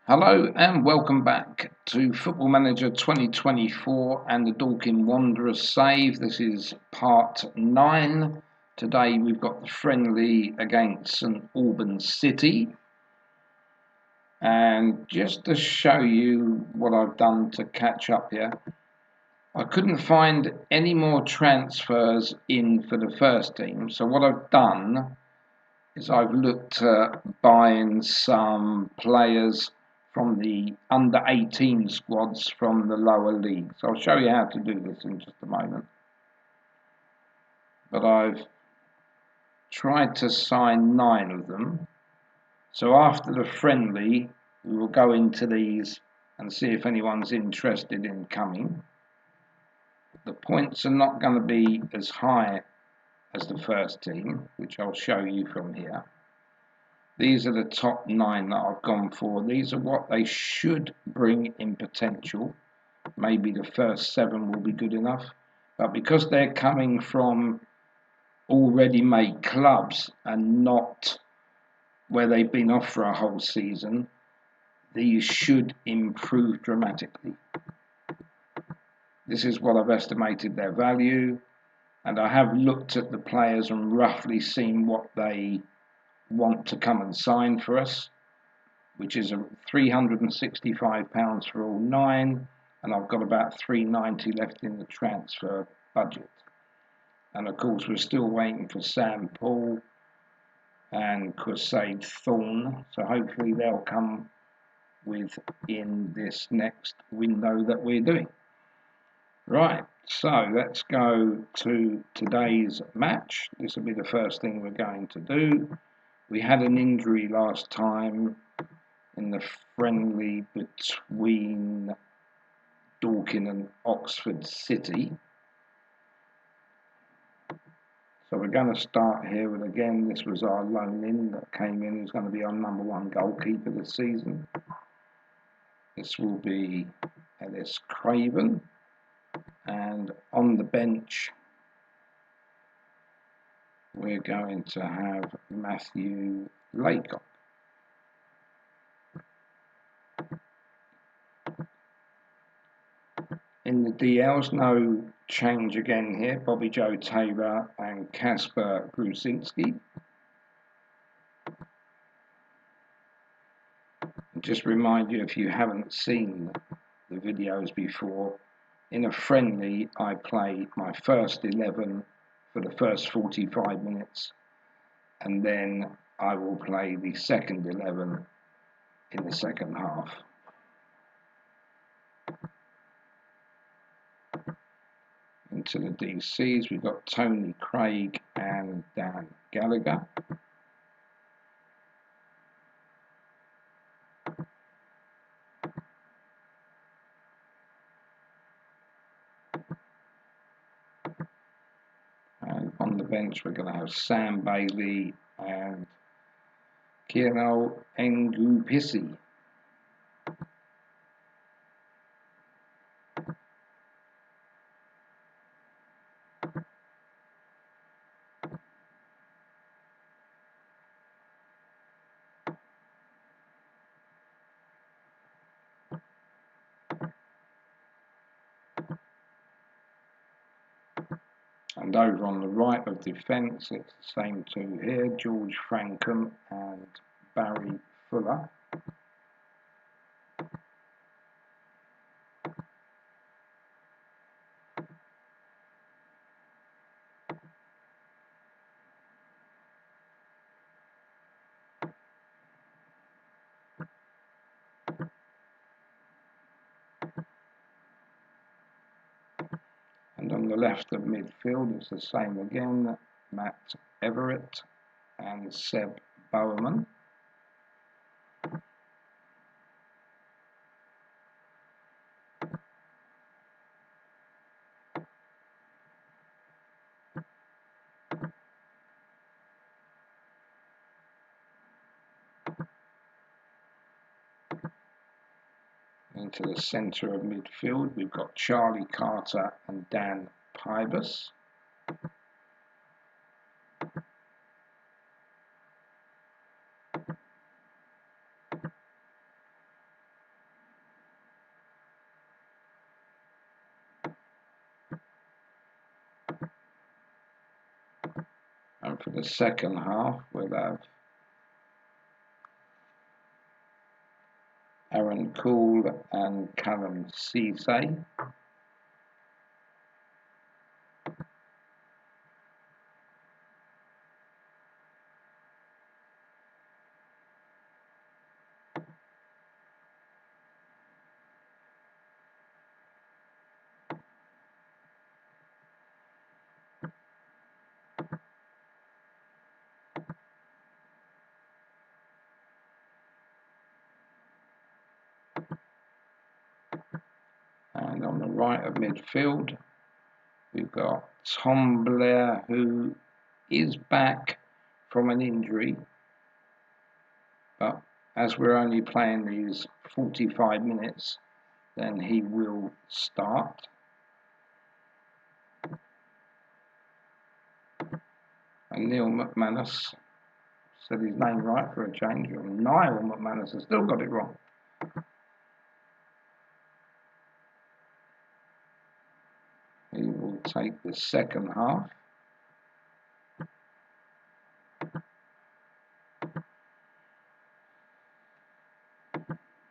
Hello and welcome back to Football Manager 2024 and the Dorking Wanderers save. This is part 9. Today we've got the friendly against St Albans City. And just to show you what I've done to catch up here, I couldn't find any more transfers in for the first team. So what I've done is I've looked at buying some players from the under 18 squads from the lower leagues. I'll show you how to do this in just a moment. But I've tried to sign 9 of them. So after the friendly, we will go into these and see if anyone's interested in coming. The points are not going to be as high as the first team, which I'll show you from here. These are the top 9 that I've gone for. These are what they should bring in potential. Maybe the first 7 will be good enough. But because they're coming from already made clubs and not where they've been off for a whole season, these should improve dramatically. This is what I've estimated their value. And I have looked at the players and roughly seen what they want to come and sign for us, which is £365 for all 9, and I've got about £390 left in the transfer budget. And of course we're still waiting for Sam Paul and Crusade Thorn, so hopefully they'll come within this next window that we're doing. Right, so let's go to today's match. This will be the first thing we're going to do. We had an injury last time in the friendly between Dorking and Oxford City. So we're going to start here with, again, this was our loan in that came in, who's going to be our number 1 goalkeeper this season. This will be Ellis Craven. And on the bench, we're going to have Matthew Laycock. In the DLs, no change again here. Bobby Joe Taylor and Kasper Grusinski. Just remind you, if you haven't seen the videos before, in a friendly I play my first 11 for the first 45 minutes, and then I will play the second 11 in the second half. Into the DCs, we've got Tony Craig and Dan Gallagher. And on the bench, we're going to have Sam Bailey and Kierno Engupisi. And over on the right of defence, it's the same 2 here, George Frankham and Barry Fuller. And on the left of midfield, it's the same again, Matt Everett and Seb Bowerman. Into the centre of midfield, we've got Charlie Carter and Dan Pybus. for the second half, we'll have Aaron Cool and Callum Ceesay. And on the right of midfield, we've got Tom Blair, who is back from an injury, but as we're only playing these 45 minutes, then he will start. And Neil McManus, said his name right for a change, or Niall McManus has still got it wrong. He will take the second half.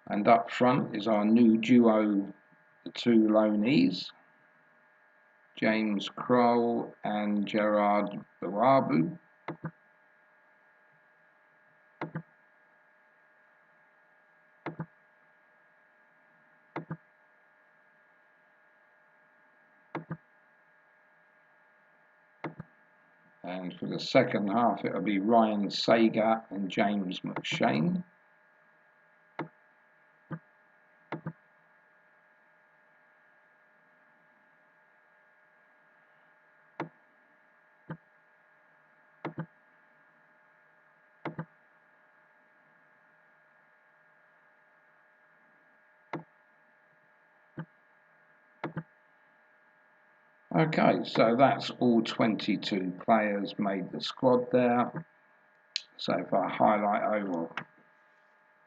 And up front is our new duo, the two loanees, James Kroll and Gerard Bawabu. And for the second half, it'll be Ryan Sager and James McShane. Okay, so that's all 22 players made the squad there. So if I highlight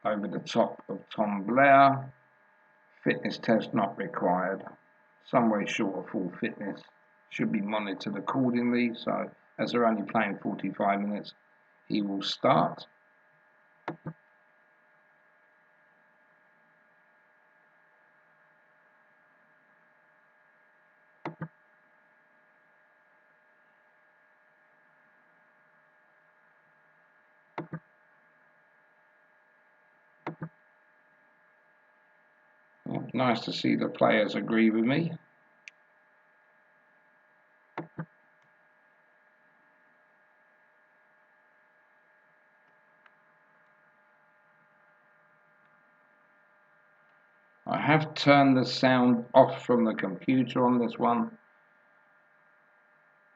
over the top of Tom Blair, fitness test not required, some way short of full fitness, should be monitored accordingly. So as they're only playing 45 minutes, he will start. Nice to see the players agree with me. I have turned the sound off from the computer on this one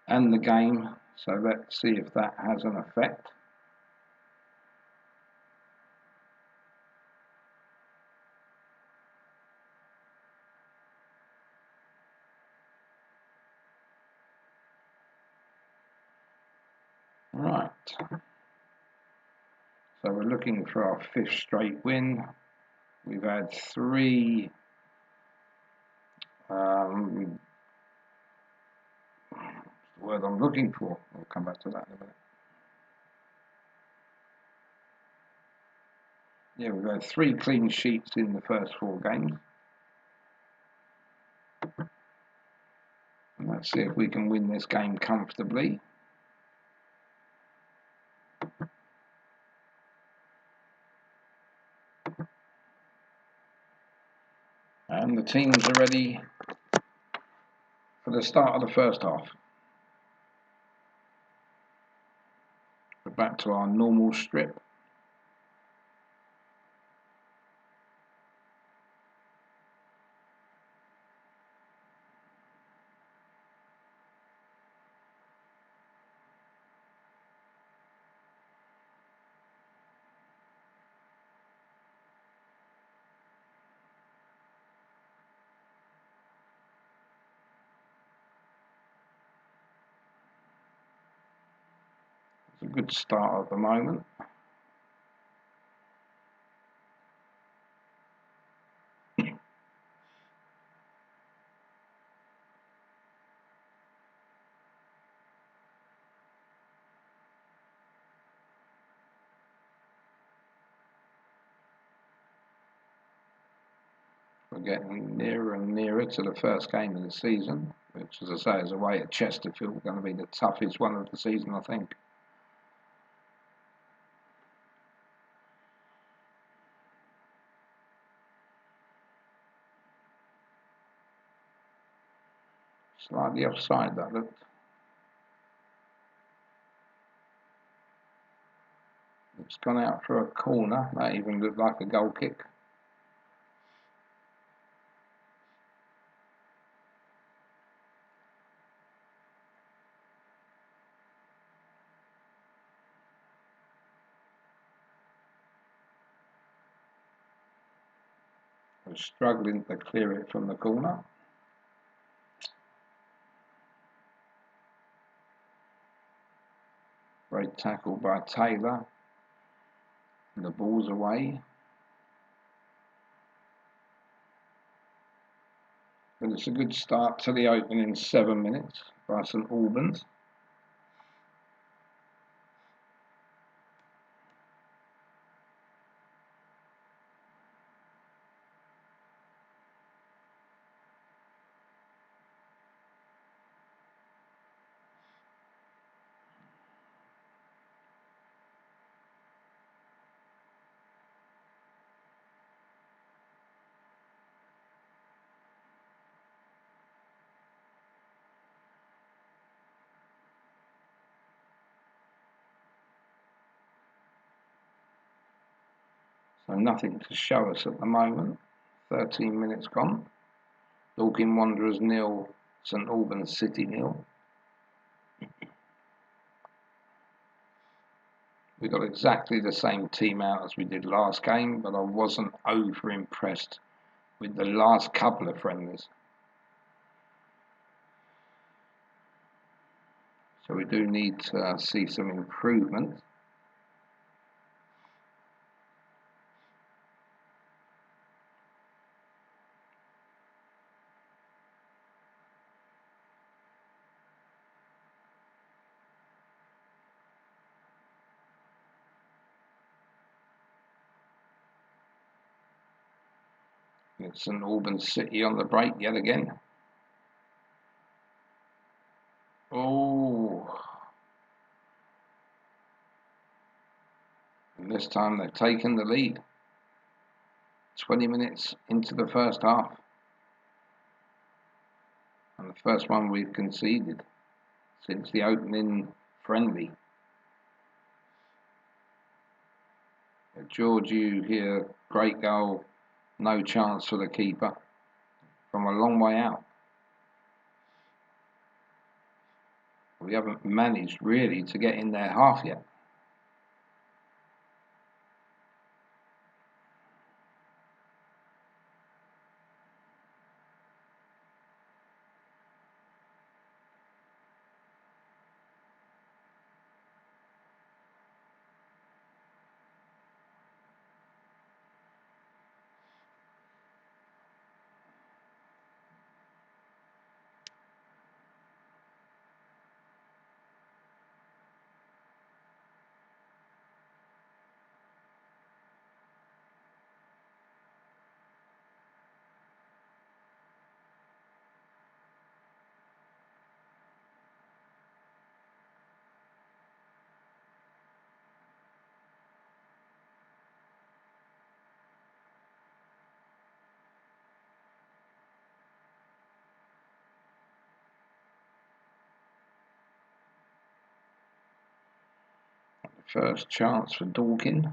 and the game, so let's see if that has an effect. Right, so we're looking for our 5th straight win. We've had 3 the word I'm looking for. I'll come back to that in a minute. Yeah, we've had 3 clean sheets in the first 4 games. And let's see if we can win this game comfortably. And the teams are ready for the start of the first half. We're back to our normal strip. It's a good start at the moment. We're getting nearer and nearer to the first game of the season, which, as I say, is away at Chesterfield, going to be the toughest one of the season, I think. Slightly offside, that looked. It's gone out for a corner. That even looked like a goal kick. We're struggling to clear it from the corner. Great tackle by Taylor. And the ball's away. But it's a good start to the opening 7 minutes by St Albans. So nothing to show us at the moment. 13 minutes gone. Dorking Wanderers 0, St Albans City 0. We got exactly the same team out as we did last game, but I wasn't over impressed with the last couple of friendlies. So we do need to see some improvement. It's St Albans City on the break yet again. Oh. And this time they've taken the lead. 20 minutes into the first half. And the first one we've conceded since the opening friendly. Georgiou here, great goal, no chance for the keeper from a long way out. We haven't managed really to get in their half yet. First chance for Dorking.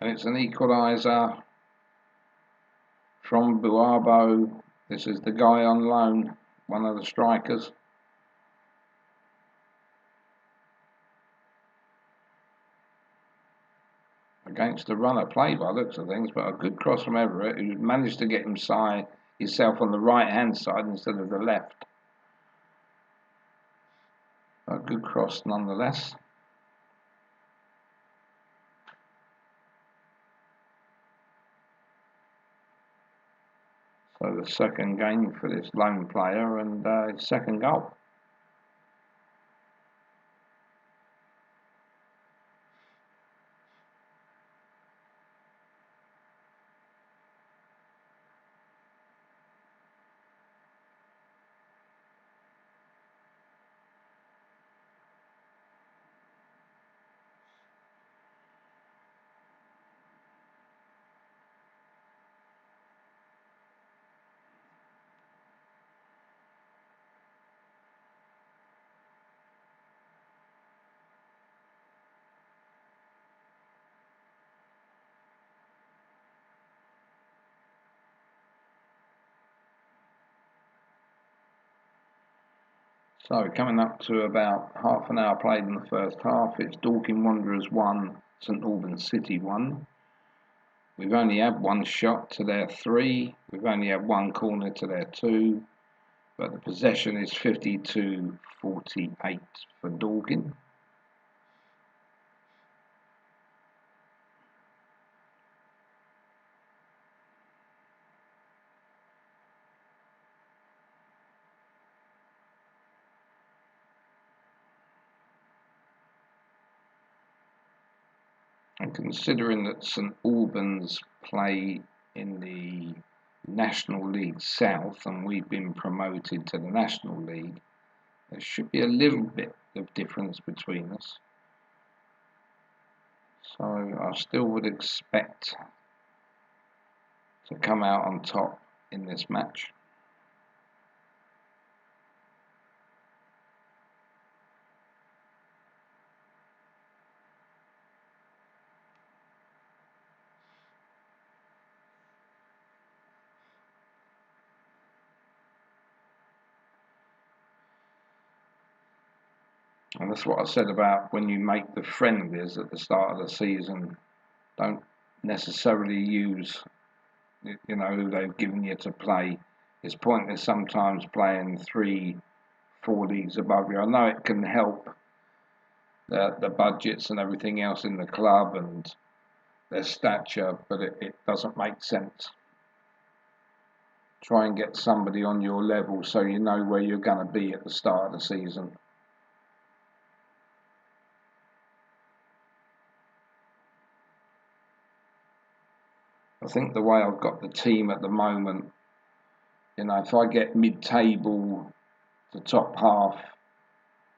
And it's an equaliser from Buabo. This is the guy on loan, one of the strikers. Against the runner play by looks of things, but a good cross from Everett, who managed to get himself on the right hand side instead of the left. A good cross nonetheless. So the second game for this lone player and his second goal. So coming up to about half an hour played in the first half. It's Dorking Wanderers 1, St Albans City 1. We've only had one shot to their 3. We've only had one corner to their 2. But the possession is 52-48 for Dorking. And considering that St Albans play in the National League South and we've been promoted to the National League, there should be a little bit of difference between us. So I still would expect to come out on top in this match. And that's what I said about when you make the friendlies at the start of the season, don't necessarily use, who they've given you to play. It's pointless sometimes playing 3-4 leagues above you. I know it can help the budgets and everything else in the club and their stature, but it doesn't make sense. Try and get somebody on your level so you know where you're going to be at the start of the season. I think the way I've got the team at the moment, if I get mid-table to top half,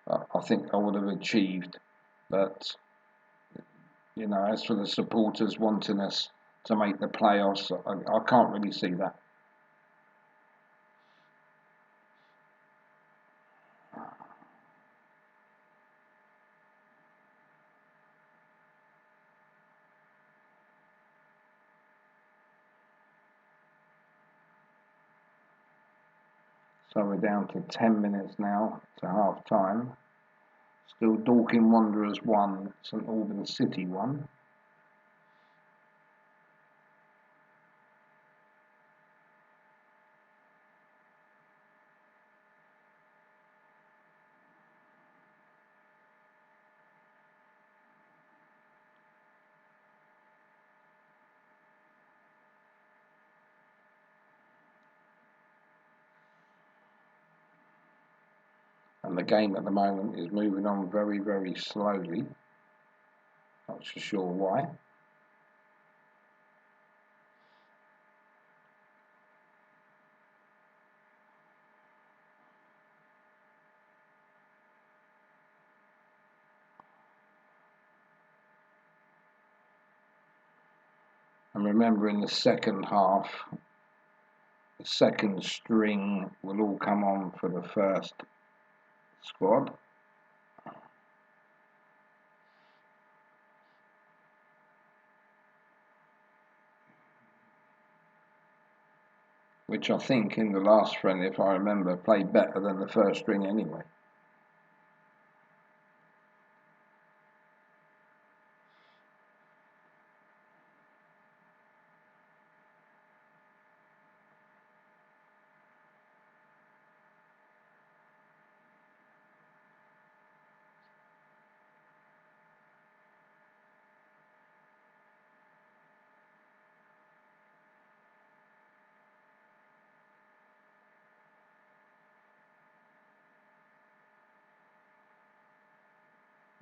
I think I would have achieved. But, as for the supporters wanting us to make the playoffs, I can't really see that. So we're down to 10 minutes now to half time. Still Dorking Wanderers 1, St Albans City 1. And the game at the moment is moving on very, very slowly. Not so sure why. And remember, in the second half, the second string will all come on for the first squad. Which I think in the last friendly, if I remember, played better than the first string anyway.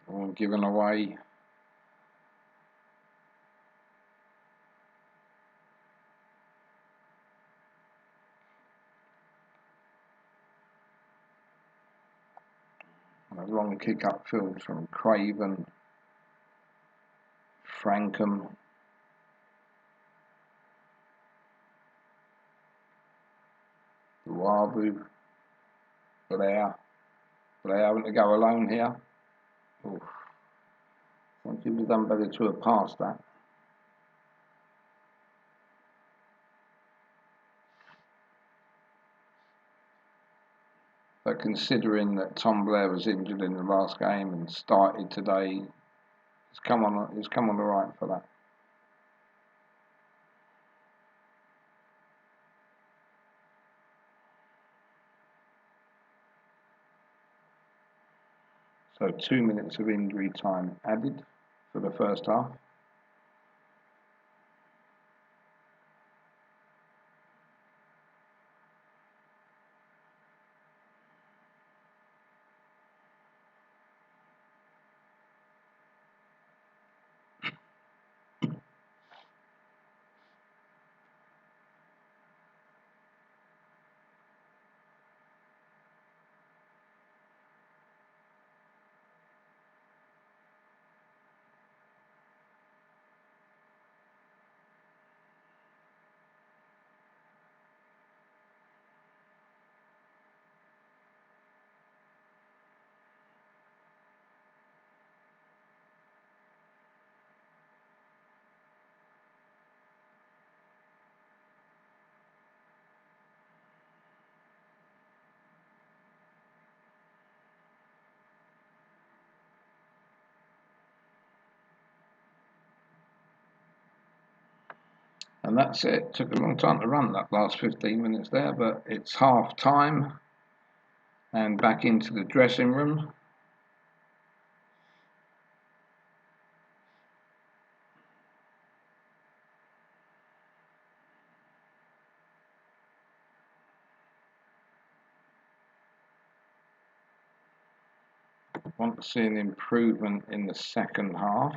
All given away. A long kick upfield from Craven, Frankham. Luabu, Blair having to go alone here. Oof. I think he would have done better to have passed that. But considering that Tom Blair was injured in the last game and started today, he's come on all right for that. So 2 minutes of injury time added for the first half. And that's it. Took a long time to run that last 15 minutes there, but it's half time and back into the dressing room. Want to see an improvement in the second half.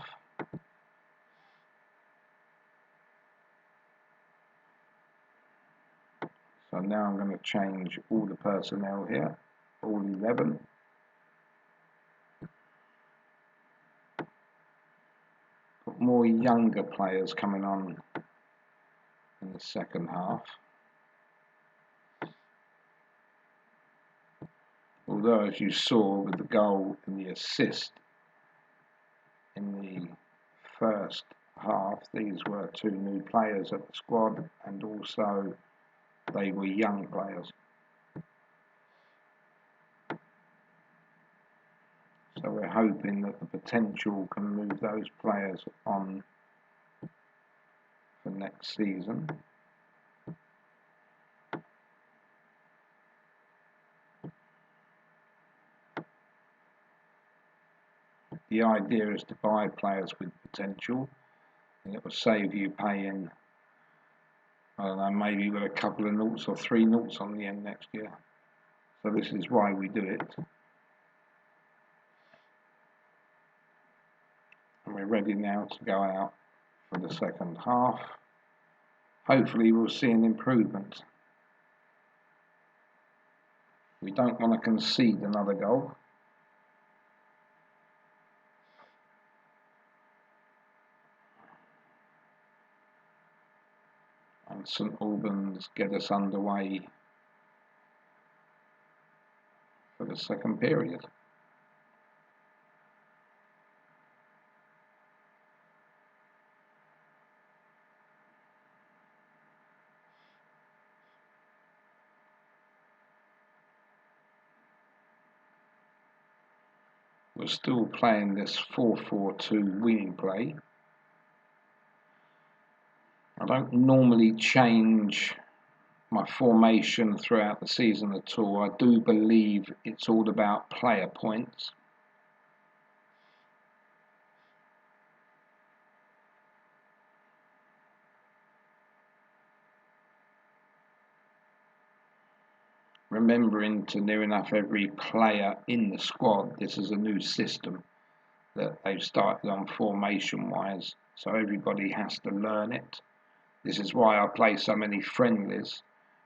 So now I'm going to change all the personnel here, all 11. Got more younger players coming on in the second half. Although, as you saw with the goal and the assist in the first half, these were 2 new players at the squad, and also they were young players. So we're hoping that the potential can move those players on for next season. The idea is to buy players with potential, and it will save you paying, I don't know, maybe with a couple of noughts or 3 noughts on the end next year. So this is why we do it. And we're ready now to go out for the second half. Hopefully we'll see an improvement. We don't want to concede another goal. And St Albans get us underway for the second period. We're still playing this 4-4-2 wing play. I don't normally change my formation throughout the season at all. I do believe it's all about player points. Remembering to near enough every player in the squad, this is a new system that they've started on formation wise, so everybody has to learn it. This is why I play so many friendlies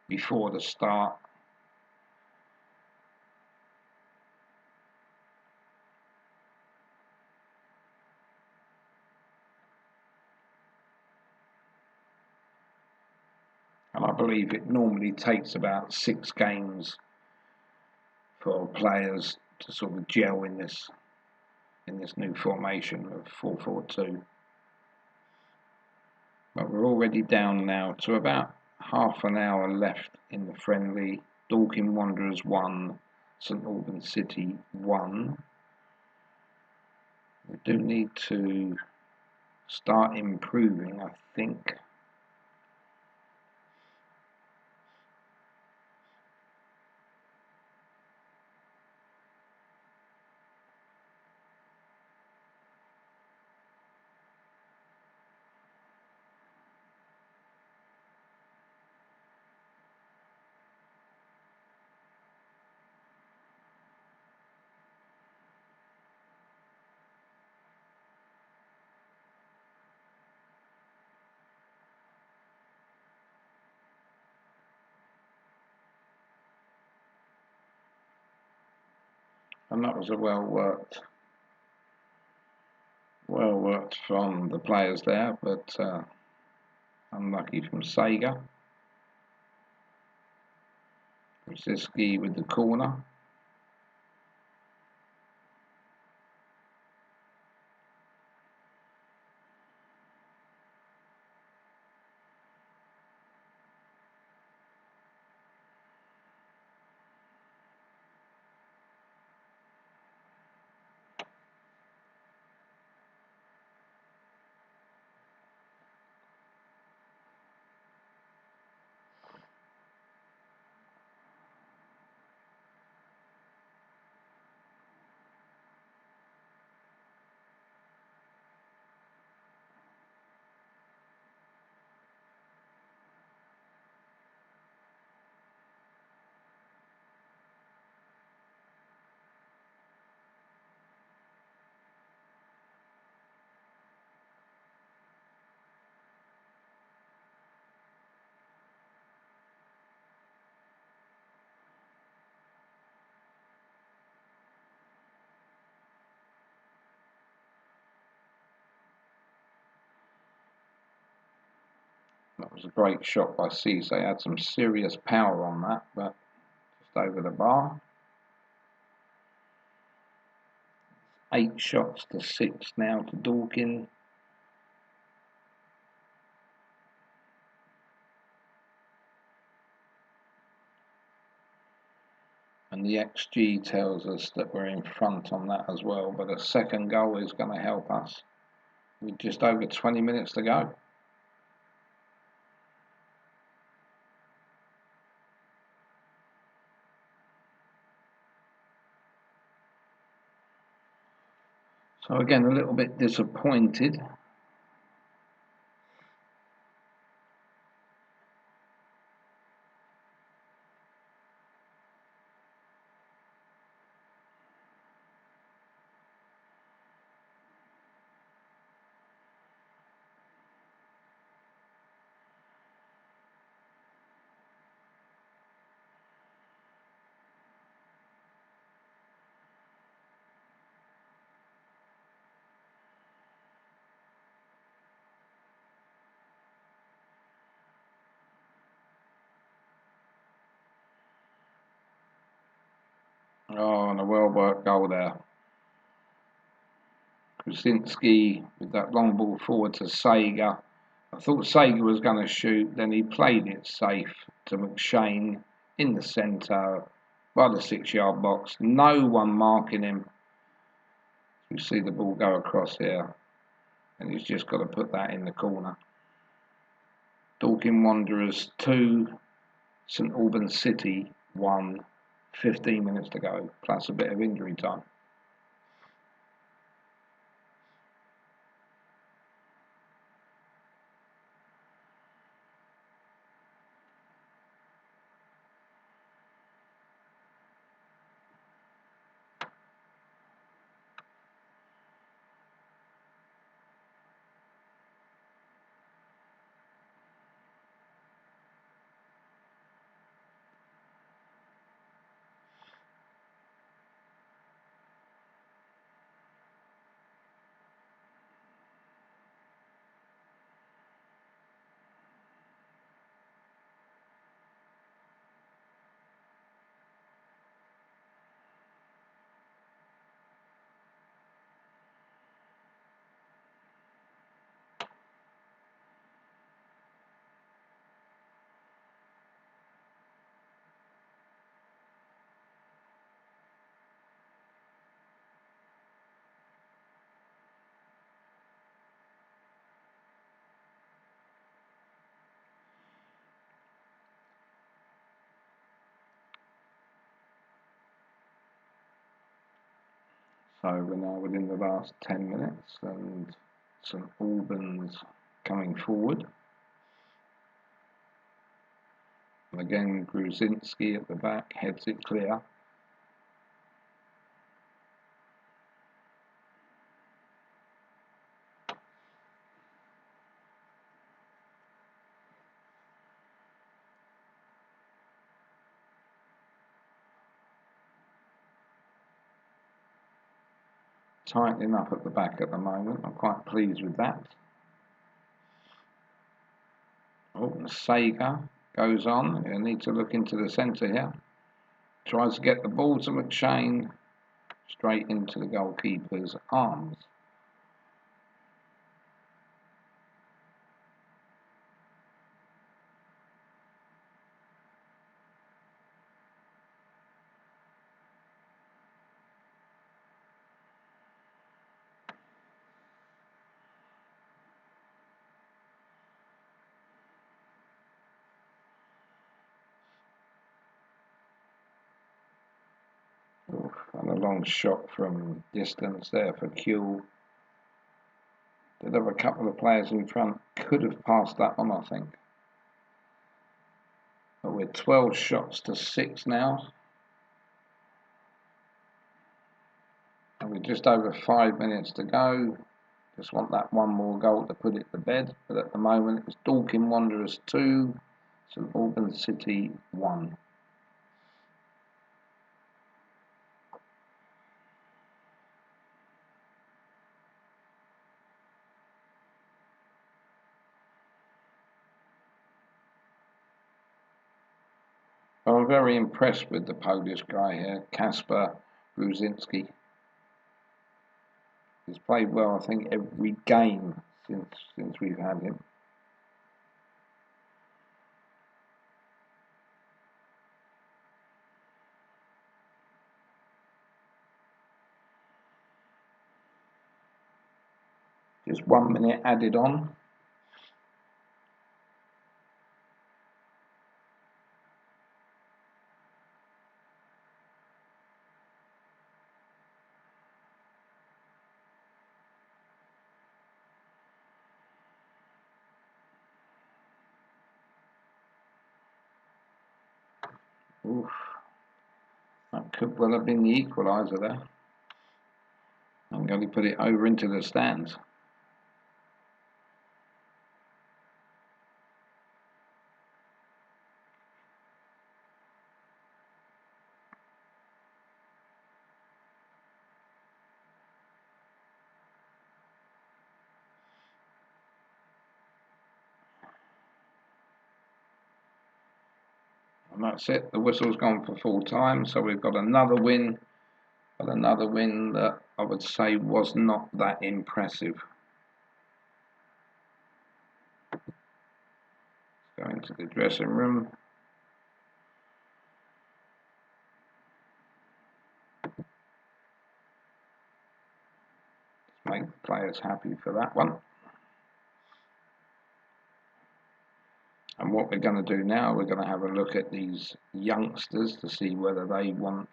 before the start. And I believe it normally takes about 6 games for players to sort of gel in this new formation of 4-4-2. But we're already down now to about half an hour left in the friendly. Dorking Wanderers 1, St Albans City 1. We do need to start improving, I think. And that was a well worked from the players there, but unlucky from Sega. Brzezinski with the corner. That was a great shot by Cisse. Had some serious power on that, but just over the bar. 8 shots to 6 now to Dorking. And the XG tells us that we're in front on that as well, but a second goal is going to help us with just over 20 minutes to go. So again, a little bit disappointed. Oh, and a well-worked goal there. Brzezinski with that long ball forward to Sega. I thought Sega was going to shoot, then he played it safe to McShane in the centre by the 6-yard box. No one marking him. You see the ball go across here, and he's just got to put that in the corner. Dorking Wanderers 2, St Albans City 1. 15 minutes to go, plus a bit of injury time. So we're now within the last 10 minutes and St Albans coming forward. And again, Gruzinski at the back, heads it clear. Tightening up at the back at the moment. I'm quite pleased with that. Oh, Sega goes on. You need to look into the centre here. Tries to get the ball to McShane. Straight into the goalkeeper's arms. And a long shot from distance there for Kuehl. Did have a couple of players in front, could have passed that on, I think. But we're 12 shots to 6 now. And we're just over 5 minutes to go. Just want that one more goal to put it to bed. But at the moment it's Dorking Wanderers 2, St Albans City 1. I'm very impressed with the Polish guy here, Kasper Gruzinski. He's played well, I think, every game since we've had him. Just 1 minute added on. Oof. That could well have been the equaliser there. I'm going to put it over into the stands. And that's it. The whistle's gone for full time, so we've got another win. But another win that I would say was not that impressive. Go into the dressing room. Make the players happy for that one. And what we're going to do now, we're going to have a look at these youngsters to see whether they want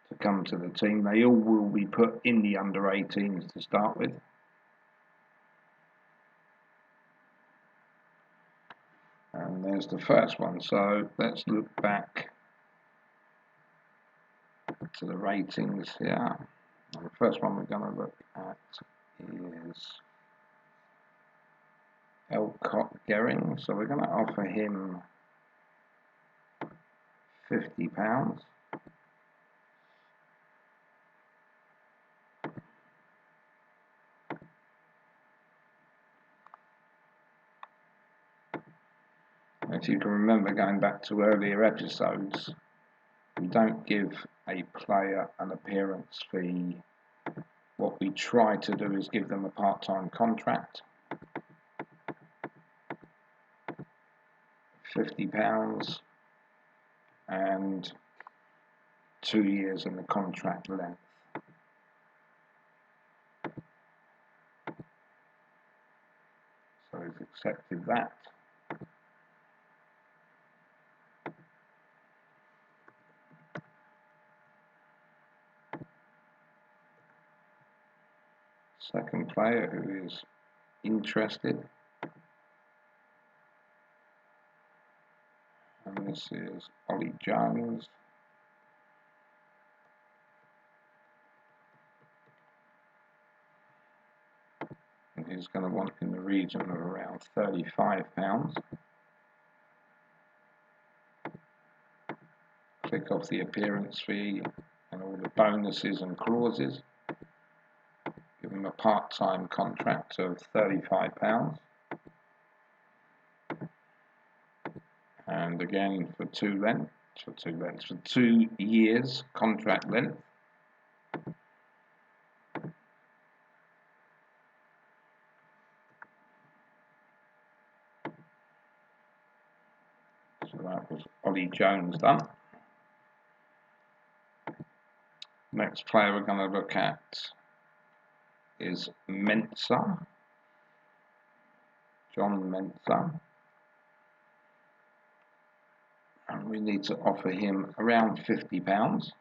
to come to the team. They all will be put in the under-18s to start with. And there's the first one. So let's look back to the ratings here. And the first one we're going to look at is Elcott Gehring. So we're going to offer him £50. If you can remember going back to earlier episodes, we don't give a player an appearance fee. What we try to do is give them a part-time contract. £50 and 2 years in the contract length. So he's accepted that. second player who is interested, and this is Ollie Jones. And he's going to want in the region of around £35. Click off the appearance fee and all the bonuses and clauses. Give him a part-time contract of £35. And again for 2 years contract length. So that was Ollie Jones done. Next player we're going to look at is Mensah, John Mensah. And we need to offer him around £50.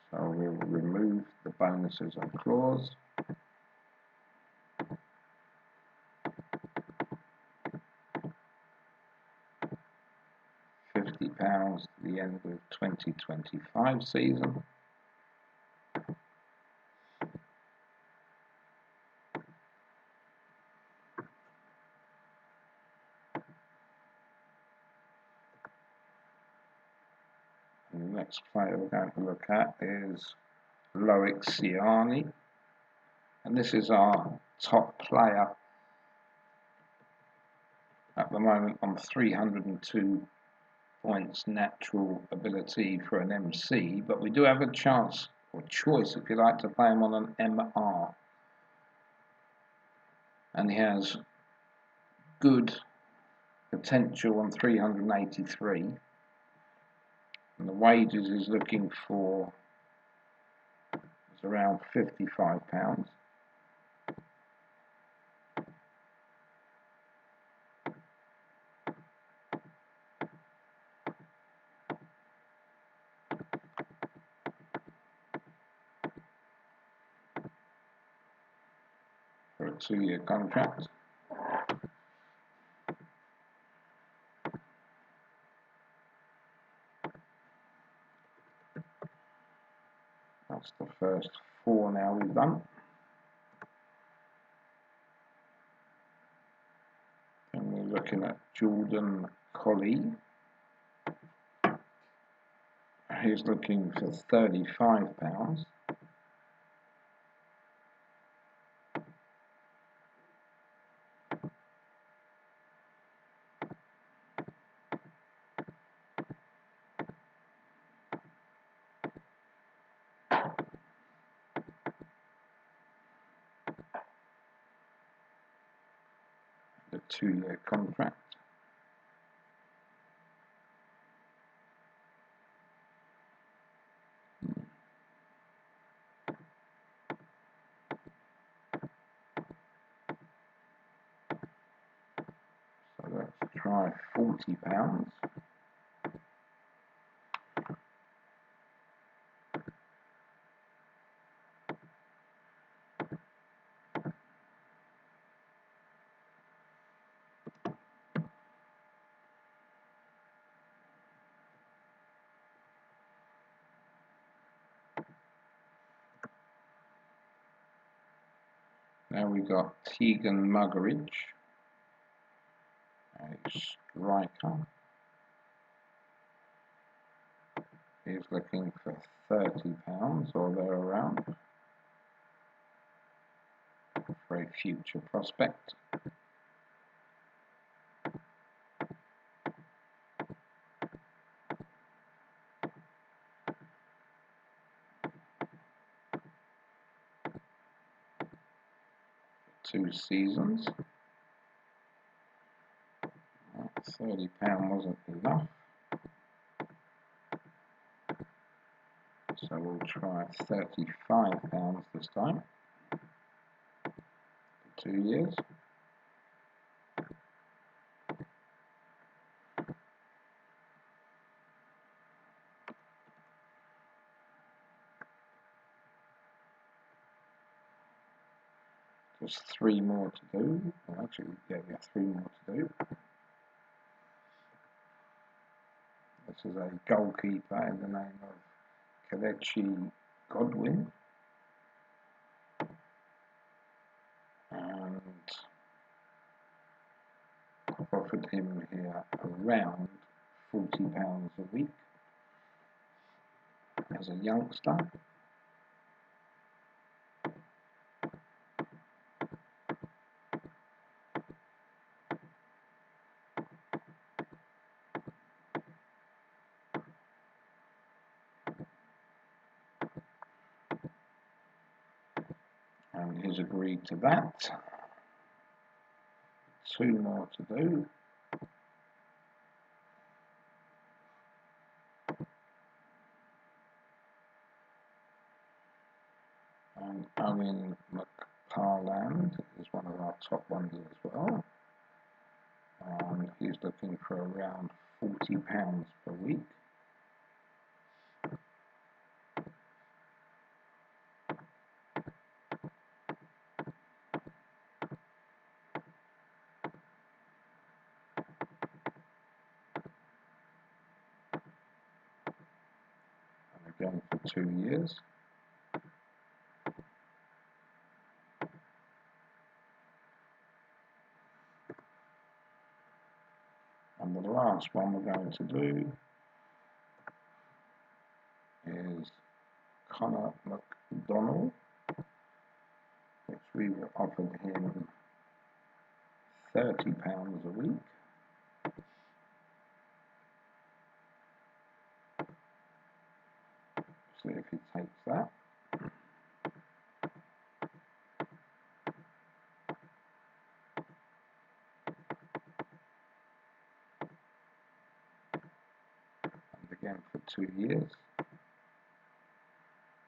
So we'll remove the bonuses and clause. £50 to the end of 2025 season. And the next player we're going to look at is Loic Ciani, and this is our top player at the moment on 302 points natural ability for an MC, but we do have a chance or choice, if you like, to play him on an MR, and he has good potential on 383, and the wages he's looking for is around £55. For a 2-year contract. That's the first 4 now we've done. And we're looking at Jordan Colley. He's looking for £35. The 2-year contract. So let's try £40. Now we've got Tegan Muggeridge, a striker. He's looking for £30 or therearound for a future prospect. Two seasons. £30 wasn't enough, so we'll try £35 this time for 2 years. There's 3 more to do. Well, actually, yeah, we have 3 more to do. This is a goalkeeper in the name of Kelechi Godwin. And I've offered him here around £40 a week as a youngster. And he's agreed to that. 2 more to do. And Owen McParland is one of our top ones as well. And he's looking for around £40 per week. And again for 2 years. And the last one we're going to do is Connor McDonald, which we've offered him £30 a week. See if he takes that. And again for 2 years.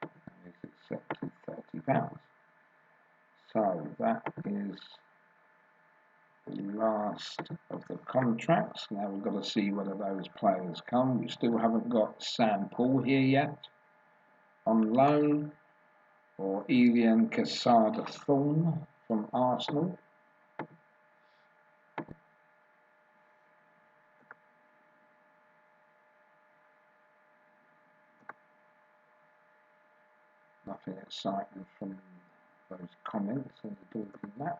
And he's accepted £30. So that is the last of the contracts. Now we've got to see whether those players come. We still haven't got Sam Paul here yet on loan, or Elian Quesada-Thorne from Arsenal. Nothing exciting from those comments in the Dorking match.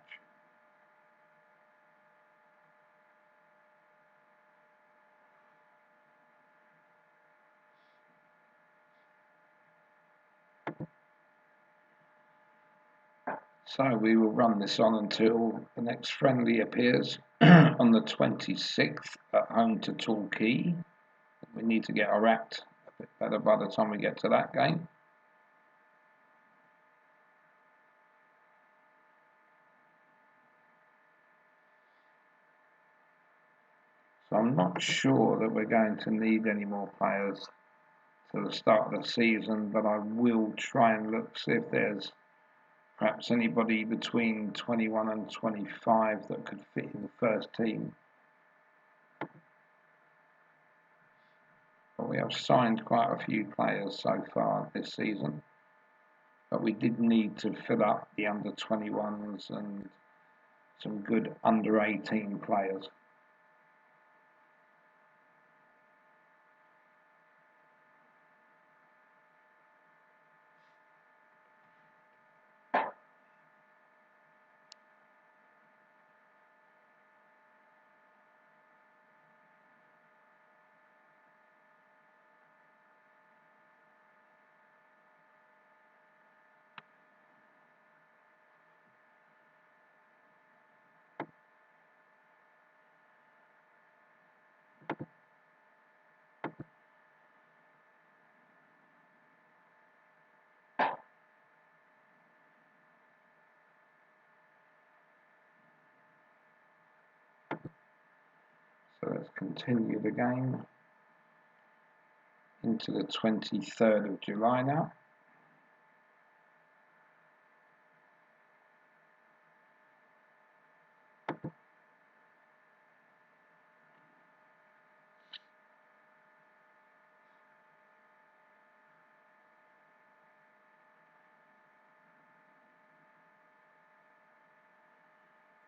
So we will run this on until the next friendly appears on the 26th at home to Torquay. We need to get our act a bit better by the time we get to that game. So I'm not sure that we're going to need any more players to the start of the season, but I will try and look, see if there's perhaps anybody between 21 and 25 that could fit in the first team. But we have signed quite a few players so far this season. But we did need to fill up the under 21s and some good under 18 players. So let's continue the game into the 23rd of July now.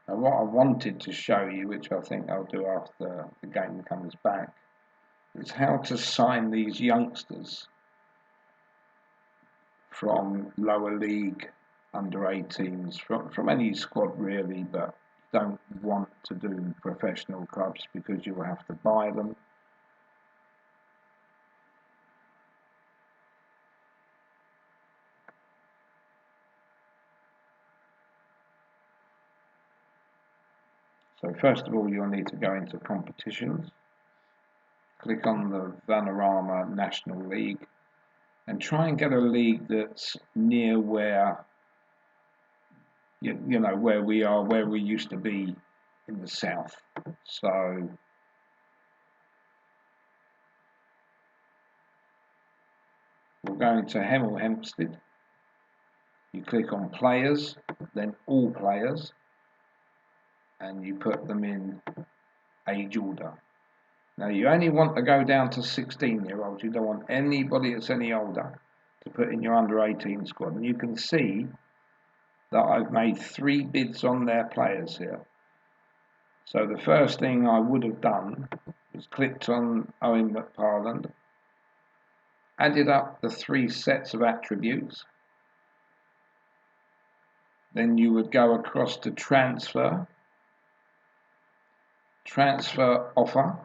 Now what I wanted to show you, which I think I'll do after the game comes back, is how to sign these youngsters from lower league under 18s, from any squad really, but you don't want to do professional clubs because you will have to buy them. So first of all, you'll need to go into competitions, click on the Vanarama National League, and try and get a league that's near where you know where we are, where we used to be in the south. So we're going to Hemel Hempstead. You click on players, then all players, and you put them in age order. Now you only want to go down to 16-year-olds. You don't want anybody that's any older to put in your under 18 squad. And you can see that I've made 3 bids on their players here. So the first thing I would have done was clicked on Owen McParland, added up the 3 sets of attributes. Then you would go across to transfer offer,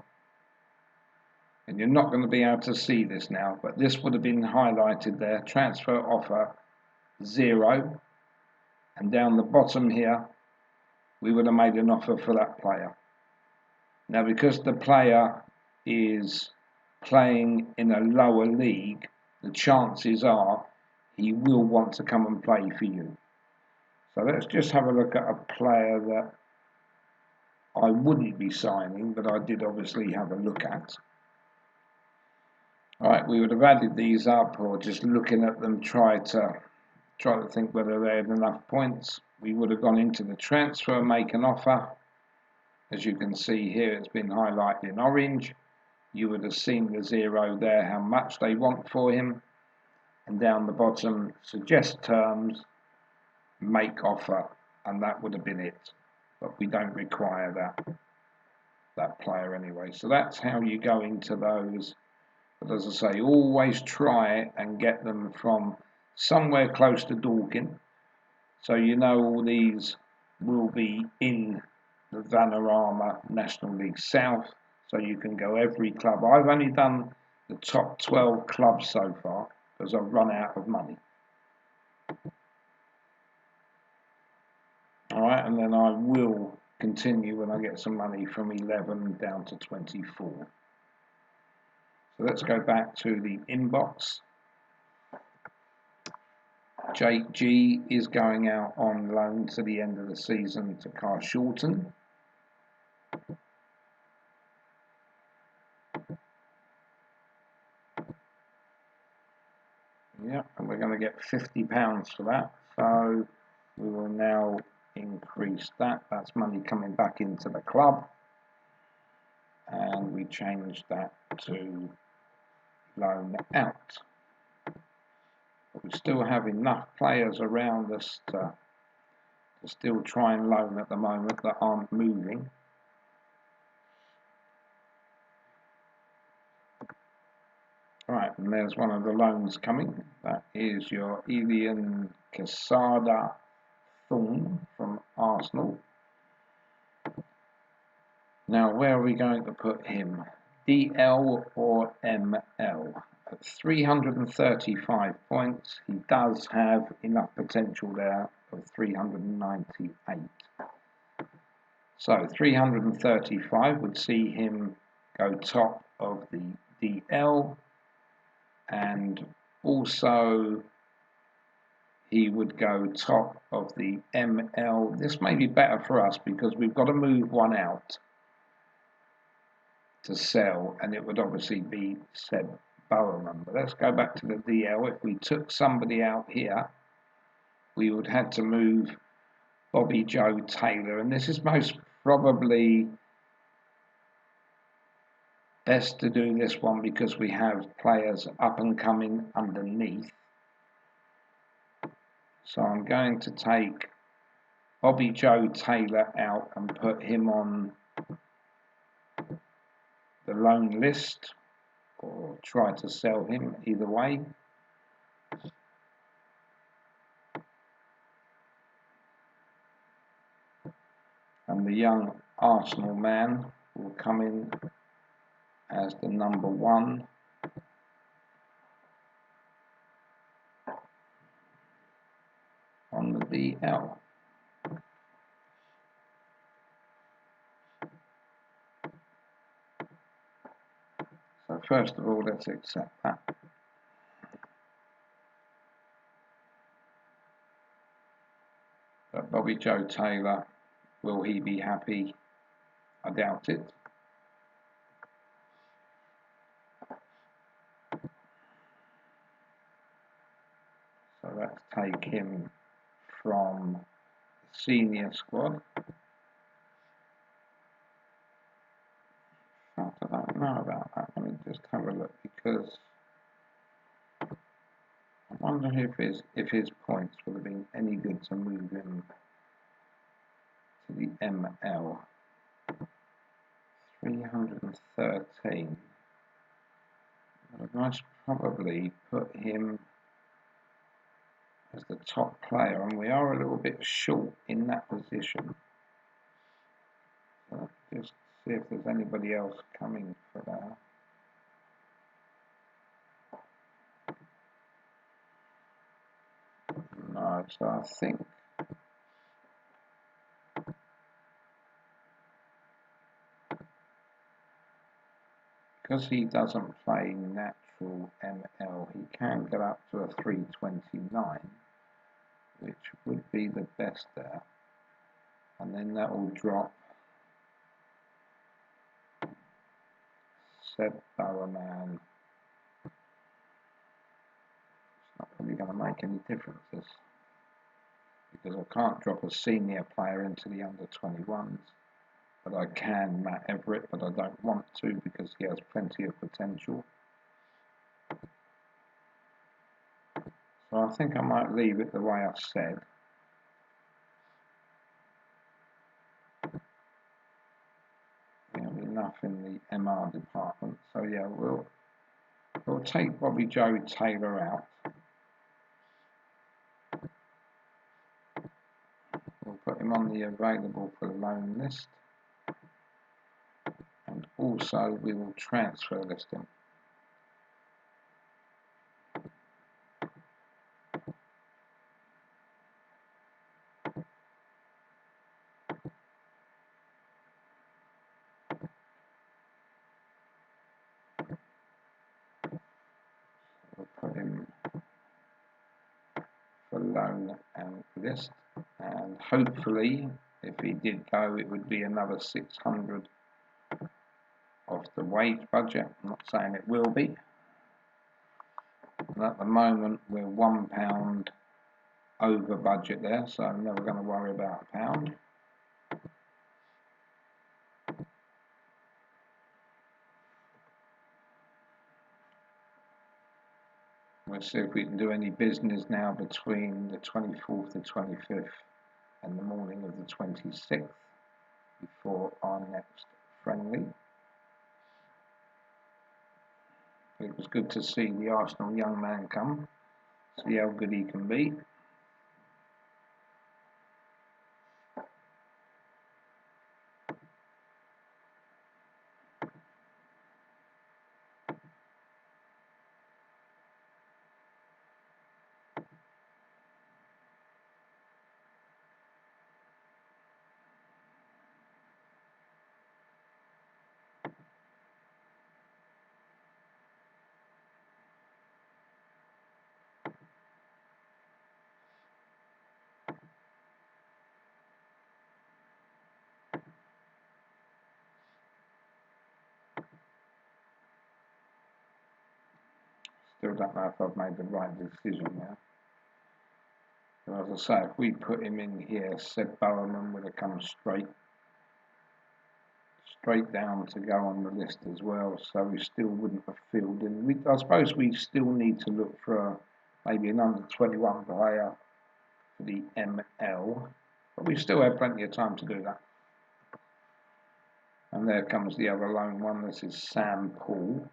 and you're not going to be able to see this now, but this would have been highlighted there, transfer offer 0, and down the bottom here we would have made an offer for that player. Now because the player is playing in a lower league, the chances are he will want to come and play for you. So let's just have a look at a player that I wouldn't be signing, but I did obviously have a look at. Alright, we would have added these up, or just looking at them, try to think whether they had enough points. We would have gone into the transfer, make an offer. As you can see here, it's been highlighted in orange. You would have seen the 0 there, how much they want for him. And down the bottom, suggest terms, make offer, and that would have been it. But we don't require that player anyway. So that's how you go into those. But as I say, always try and get them from somewhere close to Dorking. So you know all these will be in the Vanarama National League South. So you can go every club. I've only done the top 12 clubs so far because I've run out of money. Alright, and then I will continue when I get some money from 11 down to 24. So let's go back to the inbox. Jake G is going out on loan to the end of the season to Carshalton. Yeah, and we're going to get £50 for that. So we will now increase that. That's money coming back into the club. And we change that to loan out. But we still have enough players around us to still try and loan at the moment that aren't moving. Right, and there's one of the loans coming. That is your Elian Quesada Thorn from Arsenal. Now, where are we going to put him? DL or ML? At 335 points, he does have enough potential there of 398. So 335 would see him go top of the DL, and also he would go top of the ML. This may be better for us because we've got to move one out to sell, and it would obviously be Seb Bowerman. But let's go back to the DL. If we took somebody out here, we would have to move Bobby Joe Taylor, and this is most probably best to do this one because we have players up and coming underneath. So I'm going to take Bobby Joe Taylor out and put him on the loan list, or try to sell him, either way. And the young Arsenal man will come in as the number 1. On the DL. So first of all, let's accept that. But Bobby Joe Taylor, will he be happy? I doubt it. So let's take him from the senior squad. I don't know about that. Let me just have a look, because I wonder if his points would have been any good to move him to the ML. 313. I'd most probably put him as the top player, and we are a little bit short in that position. So just see if there's anybody else coming for that. No, so I think because he doesn't play natural ML, he can get up to a 329, which would be the best there. And then that will drop Seb Bowerman. It's not really going to make any differences, because I can't drop a senior player into the under 21s. But I can Matt Everett, but I don't want to because he has plenty of potential. So I think I might leave it the way I said. We have enough in the MR department. So yeah, we'll take Bobby Joe Taylor out. We'll put him on the available for loan list. And also we will transfer list him. We'll put him for loan and list, and hopefully if he did go, it would be another 600 off the wage budget. I'm not saying it will be. And at the moment we're £1 over budget there, so I'm never going to worry about a pound. We'll see if we can do any business now between the 24th and 25th and the morning of the 26th before our next friendly. It was good to see the Arsenal young man come, see how good he can be. Still don't know if I've made the right decision now. But as I say, if we put him in here, Seb Bowerman would have come straight down to go on the list as well, so we still wouldn't have filled in. I suppose we still need to look for maybe an under 21 player for the ML but we still have plenty of time to do that. And there comes the other lone one. This is Sam Paul.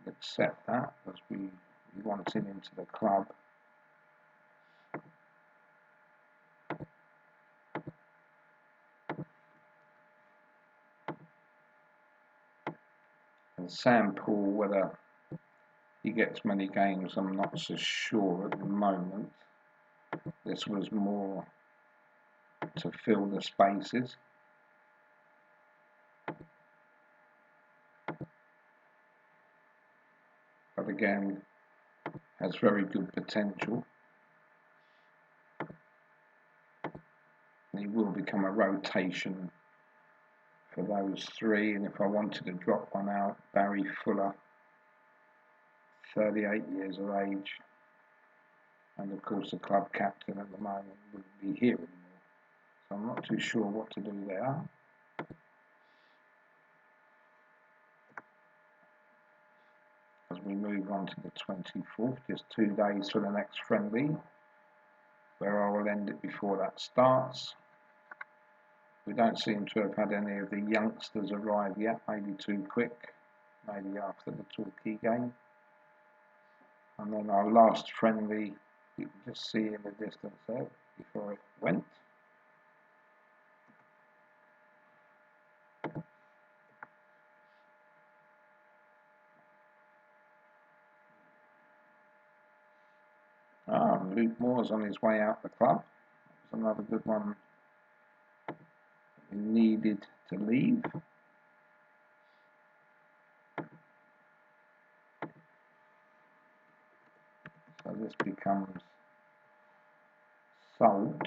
Accept that as we want him into the club. And Sam Paul, whether he gets many games, I'm not so sure at the moment. This was more to fill the spaces. But again, has very good potential. And he will become a rotation for those three. And if I wanted to drop one out, Barry Fuller, 38 years of age, and of course the club captain at the moment wouldn't be here anymore. So I'm not too sure what to do there. As we move on to the 24th, just 2 days for the next friendly, where I will end it before that starts. We don't seem to have had any of the youngsters arrive yet, maybe too quick, maybe after the Torquay game. And then our last friendly, you can just see in the distance there before it went. Luke Moore's on his way out the club. That was another good one he needed to leave. So this becomes sold.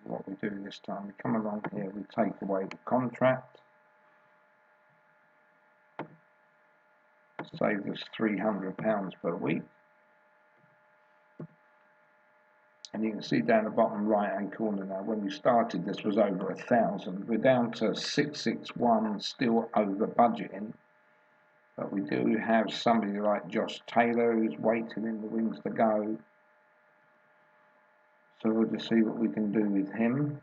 What we do this time, we come along here, we take away the contract. Save us £300 per week. And you can see down the bottom right hand corner now, when we started this was over 1,000. We're down to 661, still over budgeting. But we do have somebody like Josh Taylor who's waiting in the wings to go. So we'll just see what we can do with him.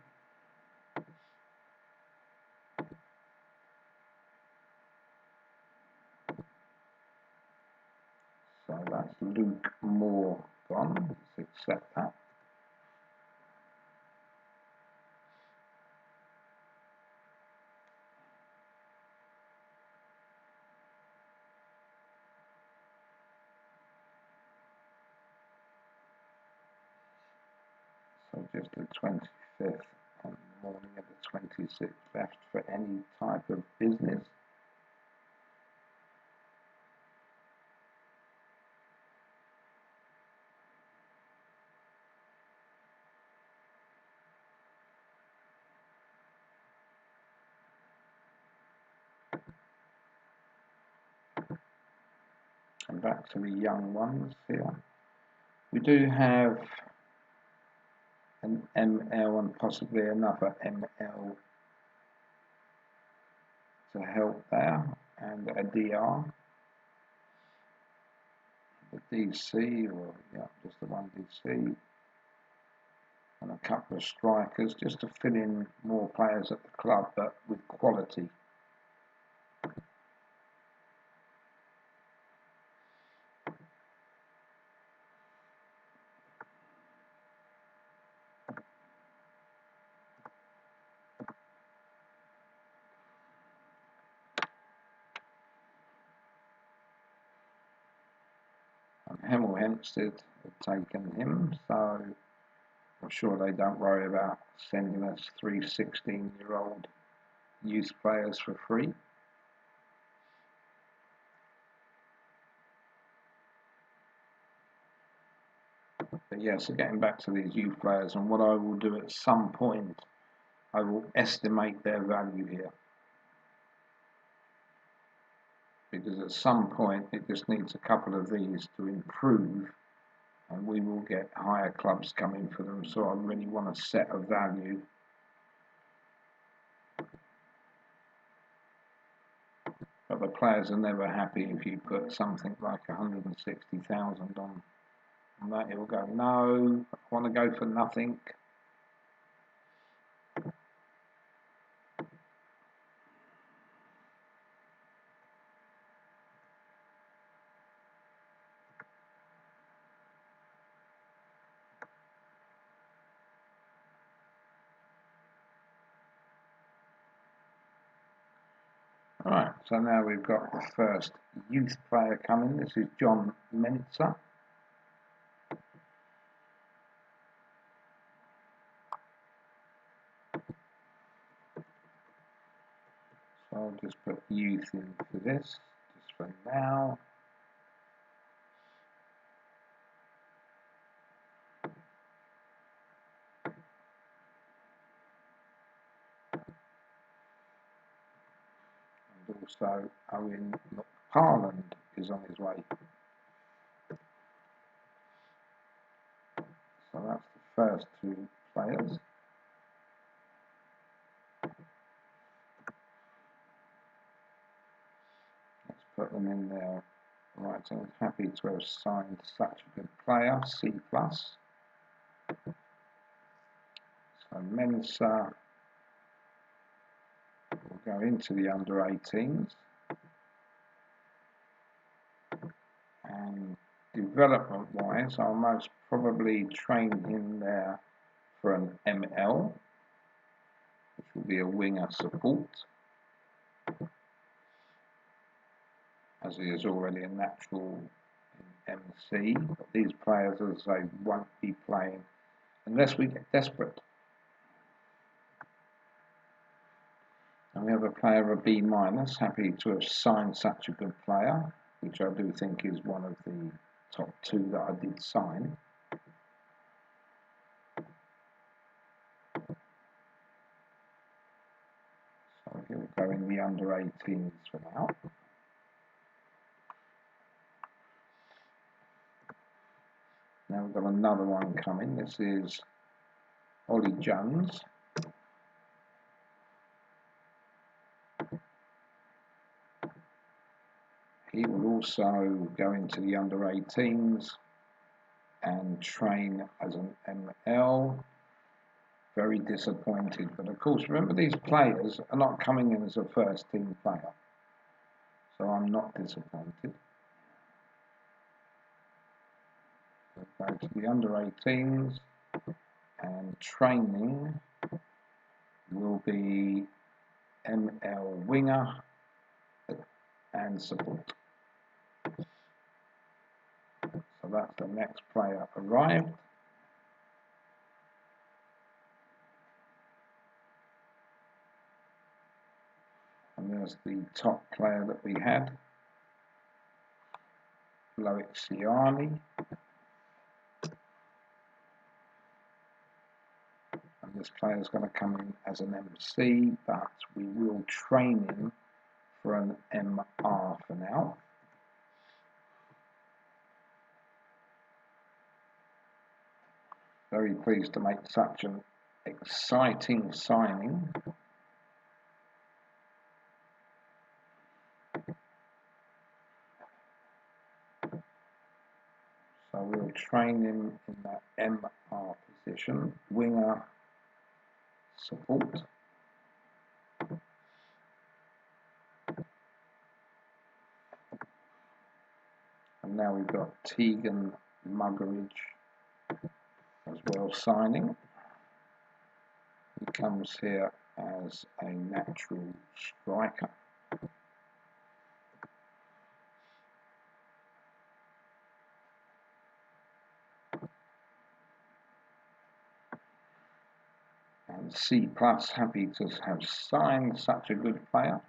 So that's Luke Moore gone. Let's accept that. So just the 25th and the morning of the 26th left for any type of business. And back to the young ones here. We do have an ML and possibly another ML to help there, and a DR, the DC, or yeah, just the one DC, and a couple of strikers just to fill in more players at the club, but with quality. Hemel Hempstead have taken him, so I'm sure they don't worry about sending us 3 16-year-old youth players for free. But yeah, so getting back to these youth players, and what I will do at some point, I will estimate their value here. Because at some point it just needs a couple of these to improve, and we will get higher clubs coming for them. So I really want to set a value. but the players are never happy if you put something like 160,000 on that. It will go, no, I want to go for nothing. Right, so now we've got the first youth player coming. This is John Mensa. So I'll just put youth in for this, just for now. And also Owen McParland is on his way. So that's the first two players. Let's put them in there. Right, so I'm happy to have signed such a good player, C+. So Mensa will go into the under 18s. And development wise, I'll most probably train him there for an ML, which will be a winger support, as he is already a natural in MC. But these players, as I say, won't be playing unless we get desperate. And we have a player of B-, happy to have signed such a good player, which I do think is one of the top two that I did sign. So he'll go in the under 18s for now. Now we've got another one coming. This is Ollie Jones. He will also go into the under 18s and train as an ML. Very disappointed, but of course remember these players are not coming in as a first team player, so I'm not disappointed. We'll go to the under 18s and training will be ML winger and support. So that's the next player arrived. And there's the top player that we had, Loic Ciani. And this player is going to come in as an MC, but we will train him for an MR for now. Very pleased to make such an exciting signing. So we'll train him in that MR position, winger support. And now we've got Tegan Muggeridge as well signing. He comes here as a natural striker. And C+, happy to have signed such a good player.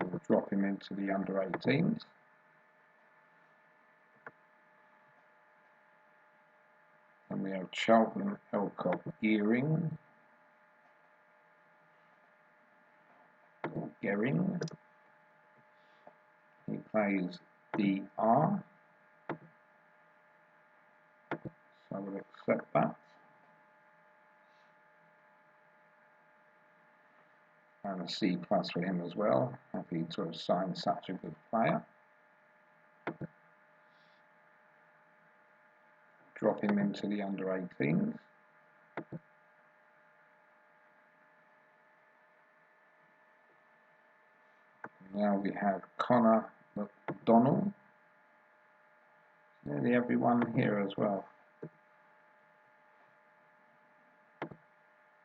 We'll drop him into the under 18s. And we have Cheltenham Elcock Gearing. Or Gering. He plays DR. So we'll accept that. a C+ for him as well. Happy to have signed such a good player. Drop him into the under-18s. Now we have Connor McDonald. Nearly everyone here as well.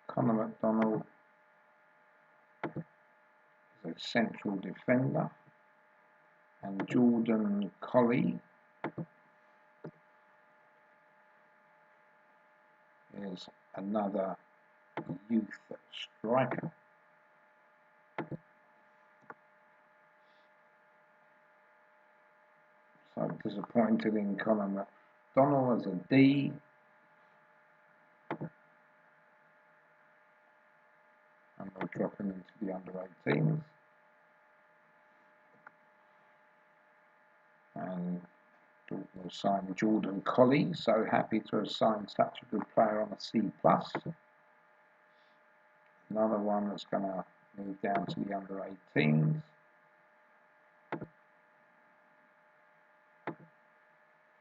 Connor McDonald is a central defender. And Jordan Colley is another youth striker. So disappointed in Connor McDonald as a D. And we'll drop him into the under-18s. And we'll sign Jordan Colley. So happy to have signed such a good player on a C+. Another one that's going to move down to the under-18s.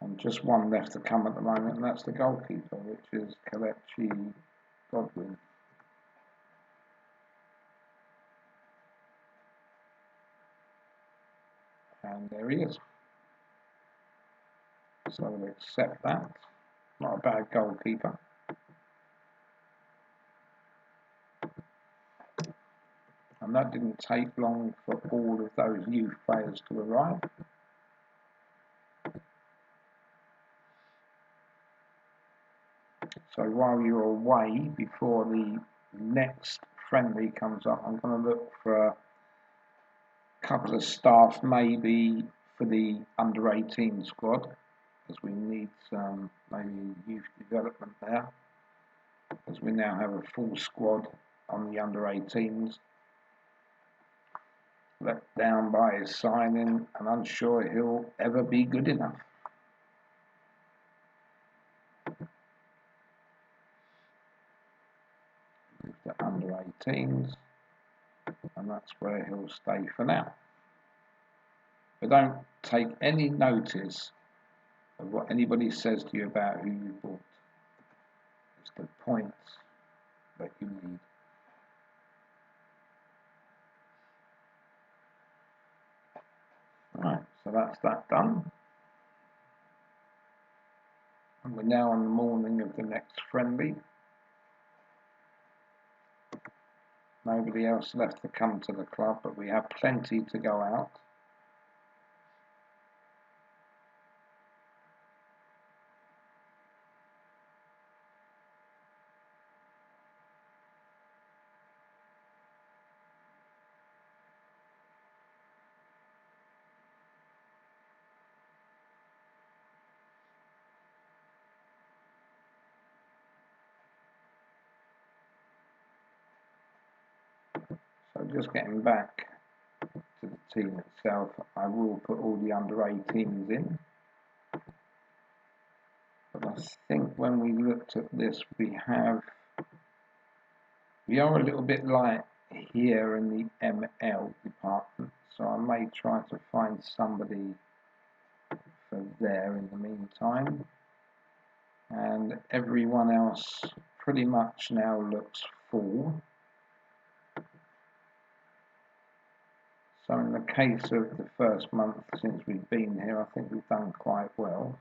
And just one left to come at the moment, and that's the goalkeeper, which is Kelechi Godwin. And there he is. So we'll accept that. Not a bad goalkeeper. And that didn't take long for all of those youth players to arrive. So while you're away, before the next friendly comes up, I'm going to look for a couple of staff maybe for the under-18 squad, because we need some maybe youth development there, because we now have a full squad on the under-18s. Let down by his signing, and unsure he'll ever be good enough. The under-18s, and that's where he'll stay for now. But don't take any notice of what anybody says to you about who you bought. It's the points that you need. Right, so that's that done. And we're now on the morning of the next friendly. Nobody else left to come to the club, but we have plenty to go out. So just getting back to the team itself, I will put all the under-18s in. But I think when we looked at this, we are a little bit light here in the ML department, so I may try to find somebody for there in the meantime. And everyone else pretty much now looks full. So in the case of the first month since we've been here, I think we've done quite well.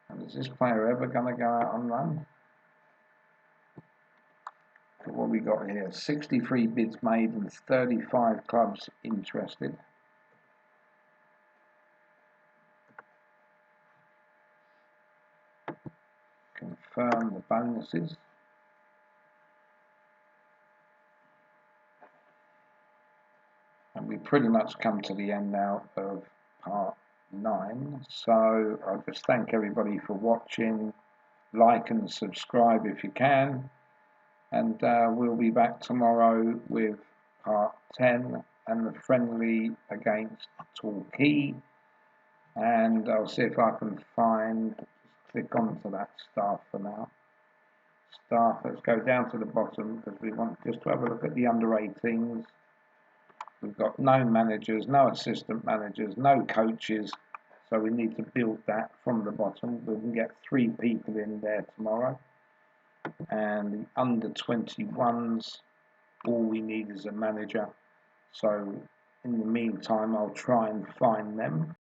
And is this player ever going to go out on run? But what we got here, 63 bids made and 35 clubs interested. Confirm the bonuses. And we pretty much come to the end now of part 9. So I'll just thank everybody for watching. Like and subscribe if you can. And we'll be back tomorrow with part 10 and the friendly against Torquay. And I'll see if I can find, click onto that staff for now. Staff, let's go down to the bottom because we want just to have a look at the under 18s. We've got no managers, no assistant managers, no coaches, so we need to build that from the bottom. We can get 3 people in there tomorrow. And the under 21s, all we need is a manager. So in the meantime, I'll try and find them.